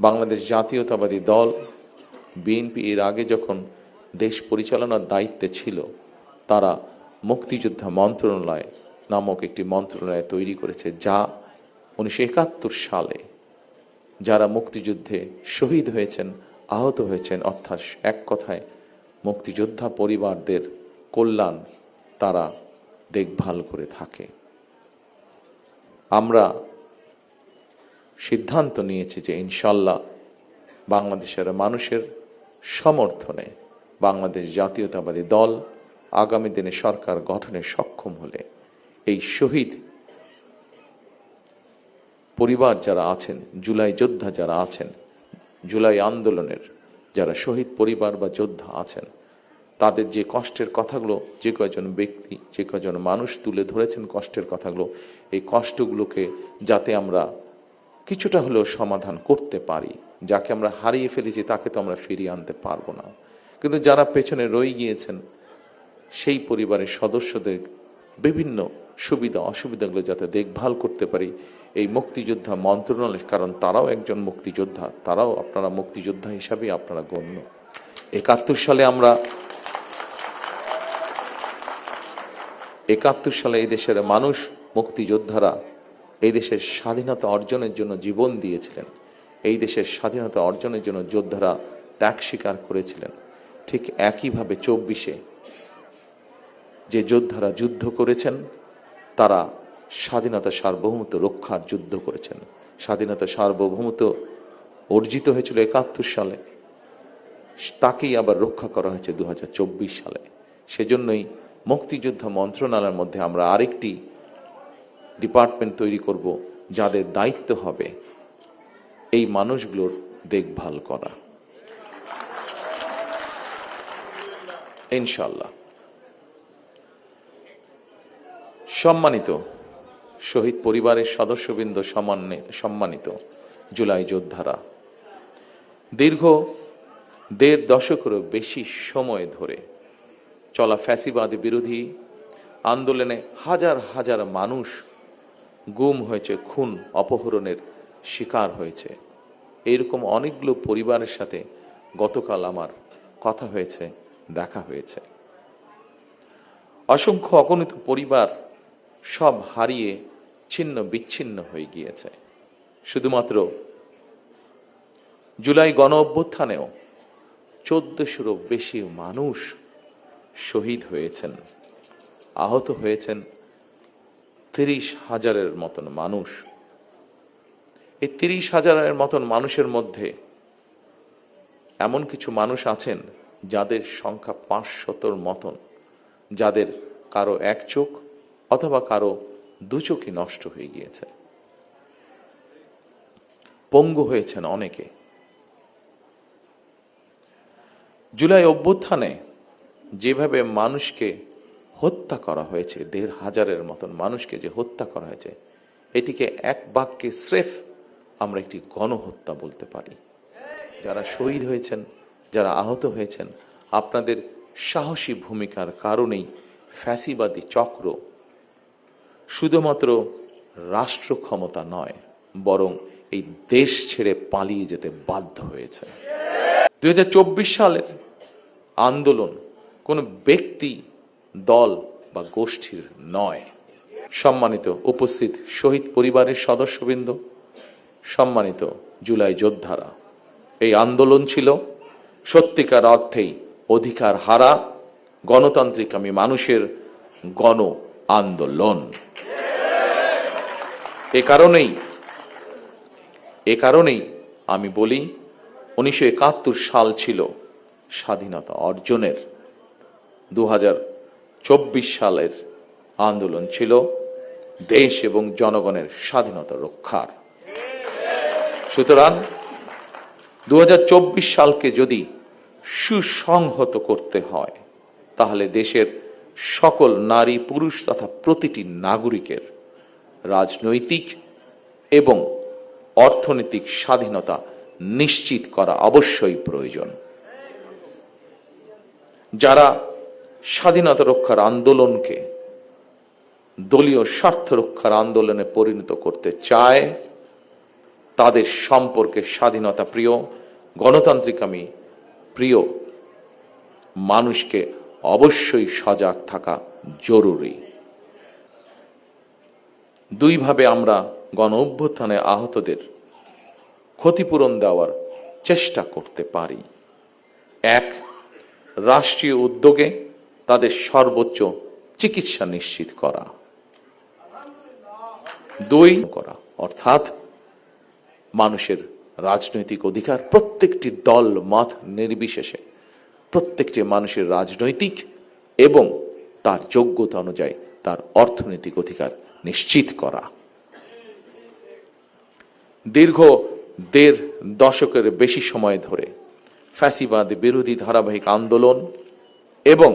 বাংলাদেশ জাতীয়তাবাদী দল বিএনপি এর আগে যখন দেশ পরিচালনার দায়িত্বে ছিল, তারা মুক্তিযোদ্ধা মন্ত্রণালয় নামক একটি মন্ত্রণালয় তৈরি করেছে, যা 1971 সালে যারা মুক্তিযুদ্ধে শহীদ হয়েছেন, আহত হয়েছেন, অর্থাৎ এক কথায় মুক্তিযোদ্ধা পরিবারদের কল্যাণ তারা দেখভাল করে থাকে। আমরা সিদ্ধান্ত নিয়েছি যে ইনশাল্লাহ বাংলাদেশের মানুষের সমর্থনে বাংলাদেশ জাতীয়তাবাদী দল আগামী দিনে সরকার গঠনে সক্ষম হলে এই শহীদ পরিবার যারা আছেন, জুলাই যোদ্ধা যারা আছেন, জুলাই আন্দোলনের যারা শহীদ পরিবার বা যোদ্ধা আছেন, তাদের যে কষ্টের কথাগুলো যে কয়জন ব্যক্তি, যে কয়জন মানুষ তুলে ধরেছেন কষ্টের কথাগুলো, এই কষ্টগুলোকে যাতে আমরা কিছুটা হলেও সমাধান করতে পারি। যাকে আমরা হারিয়ে ফেলেছি তাকে তো আমরা ফিরিয়ে আনতে পারবো না, কিন্তু যারা পেছনে রয়ে গিয়েছেন সেই পরিবারের সদস্যদের বিভিন্ন সুবিধা অসুবিধাগুলো যাতে দেখভাল করতে পারি এই মুক্তিযোদ্ধা মন্ত্রণালয়, কারণ তারাও একজন মুক্তিযোদ্ধা, তারাও আপনারা মুক্তিযোদ্ধা হিসাবেই আপনারা গণ্য। 71 সালে আমরা 71 সালে এই দেশের মানুষ, মুক্তিযোদ্ধারা এই দেশের স্বাধীনতা অর্জনের জন্য জীবন দিয়েছিলেন। এই দেশের স্বাধীনতা অর্জনের জন্য যোদ্ধারা ত্যাগ স্বীকার করেছিলেন। ঠিক একইভাবে 24-এ যে যোদ্ধারা যুদ্ধ করেছেন, তারা স্বাধীনতা সার্বভৌমত্ব রক্ষার যুদ্ধ করেছেন। স্বাধীনতা সার্বভৌমত্ব অর্জিত হয়েছিল 71 সালে, তাকেই আবার রক্ষা করা হয়েছে 2024 সালে। সেজন্যই মুক্তিযোদ্ধা মন্ত্রণালয়ের মধ্যে আমরা আরেকটি ডিপার্টমেন্ট তৈরি করব, যাদের দায়িত্ব হবে এই মানুষগুলোর দেখভাল করা ইনশাআল্লাহ। সম্মানিত শহীদ পরিবারের সদস্যবৃন্দ, সম্মানিত জুলাই যোদ্ধারা, দীর্ঘ 1.5 দশকেরও বেশি সময় ধরে চলা ফ্যাসিবাদী বিরোধী আন্দোলনে হাজার হাজার মানুষ গুম হয়েছে, খুন অপহরণের শিকার হয়েছে। এইরকম অনেকগুলো পরিবারের সাথে গতকাল আমার কথা হয়েছে, দেখা হয়েছে। অসংখ্য অগণিত পরিবার সব হারিয়ে ছিন্ন বিচ্ছিন্ন হয়ে গিয়েছে। শুধুমাত্র জুলাই গণ অভ্যুত্থানেও 1400-রও বেশি মানুষ শহীদ হয়েছেন, আহত হয়েছেন 30,000-এর মতন মানুষ। এই 30,000-এর মতন মানুষের মধ্যে এমন কিছু মানুষ আছেন যাদের সংখ্যা 500-র মতন, যাদের কারো এক চোখ অথবা কারো 2 চোখই নষ্ট হয়ে গিয়েছে, পঙ্গু হয়েছেন অনেকে। জুলাই অভ্যুত্থানে যেভাবে মানুষকে হত্যা করা হয়েছে, 1,500-এর মতন মানুষকে যে হত্যা করা হয়েছে, এটিকে এক বাক্যে স্রেফ আমরা একটি গণহত্যা বলতে পারি। যারা শহীদ হয়েছেন, যারা আহত হয়েছেন, আপনাদের সাহসী ভূমিকার কারণেই ফ্যাসিবাদী চক্র শুধুমাত্র রাষ্ট্র ক্ষমতা নয়, বরং এই দেশ ছেড়ে পালিয়ে যেতে বাধ্য হয়েছে। 2024 সালের আন্দোলন কোনো ব্যক্তি, দল বা গোষ্ঠীর নয়। সম্মানিত উপস্থিত শহীদ পরিবারের সদস্যবৃন্দ, সম্মানিত জুলাই যোদ্ধারা, এই আন্দোলন ছিল সত্যিকার অর্থেই অধিকার হারা গণতান্ত্রিকামী মানুষের গণ আন্দোলন। এ কারণেই আমি বলি 1971 সাল ছিল স্বাধীনতা অর্জনের, 2024 সালের আন্দোলন ছিল দেশ এবং জনগণের স্বাধীনতা রক্ষার। সুতরাং 2024 সালকে যদি সুসংহত করতে হয়, তাহলে দেশের সকল নারী পুরুষ তথা প্রতিটি নাগরিকের রাজনৈতিক এবং অর্থনৈতিক স্বাধীনতা নিশ্চিত করা অবশ্যই প্রয়োজন। যারা স্বাধীনতা রক্ষার আন্দোলনকে দলীয় স্বার্থ রক্ষার আন্দোলনে পরিণত করতে চায়, তাদের সম্পর্কে স্বাধীনতা প্রিয়, গণতান্ত্রিকামী প্রিয় মানুষকে অবশ্যই সজাগ থাকা জরুরি। দুইভাবে আমরা গণ অভ্যুত্থানে আহতদের ক্ষতিপূরণ দেওয়ার চেষ্টা করতে পারি। এক, রাষ্ট্রীয় উদ্যোগে তাদের সর্বোচ্চ চিকিৎসা নিশ্চিত করা। দুই, করা অর্থাৎ মানুষের রাজনৈতিক অধিকার, প্রত্যেকটি দল মত নির্বিশেষে প্রত্যেকটি মানুষের রাজনৈতিক এবং তার যোগ্যতা অনুযায়ী তার অর্থনৈতিক অধিকার নিশ্চিত করা। দীর্ঘ ১.৫ দশকের বেশি সময় ধরে ফ্যাসিবাদ বিরোধী ধারাবাহিক আন্দোলন এবং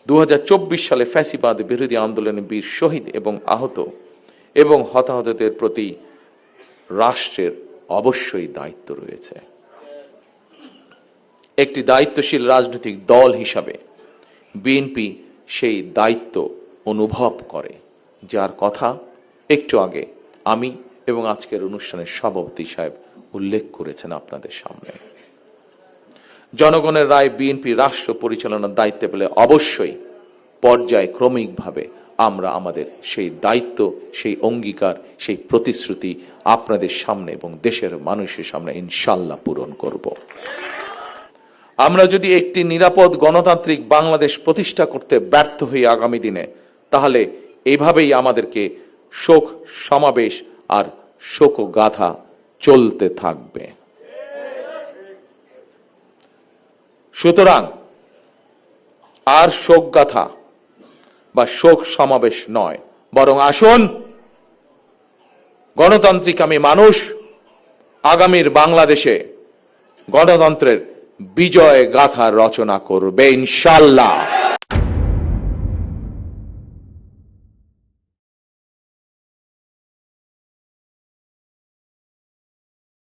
২০২৪ সালে ফ্যাসিবাদ বিরোধী আন্দোলনে বীর শহীদ এবং আহত এবং হতাহতদের প্রতি রাষ্ট্রের অবশ্যই দায়িত্ব রয়েছে। একটি দায়িত্বশীল রাজনৈতিক দল হিসাবে বিএনপি সেই দায়িত্ব অনুভব করে, যার কথা একটু আগে আমি এবং আজকের অনুষ্ঠানের সভাপতি সাহেব উল্লেখ করেছেন আপনাদের সামনে। জনগণের রায় বিএনপি রাষ্ট্র পরিচালনার দায়িত্বে পেলে অবশ্যই পর্যায়ক্রমিকভাবে আমরা আমাদের সেই দায়িত্ব, সেই অঙ্গীকার, সেই প্রতিশ্রুতি আপনাদের সামনে এবং দেশের মানুষের সামনে ইনশাল্লাহ পূরণ করব। আমরা যদি একটি নিরাপদ গণতান্ত্রিক বাংলাদেশ প্রতিষ্ঠা করতে ব্যর্থ হই আগামী দিনে, তাহলে এইভাবেই আমাদেরকে শোক সমাবেশ আর শোকগাথা চলতে থাকবে। সুতরাং আর শোকগাথা বা শোক সমাবেশ নয়, বরং আসুন গণতান্ত্রিকামী মানুষ আগামীর বাংলাদেশে গণতন্ত্রের বিজয় গাথা রচনা করবে ইনশাল্লাহ।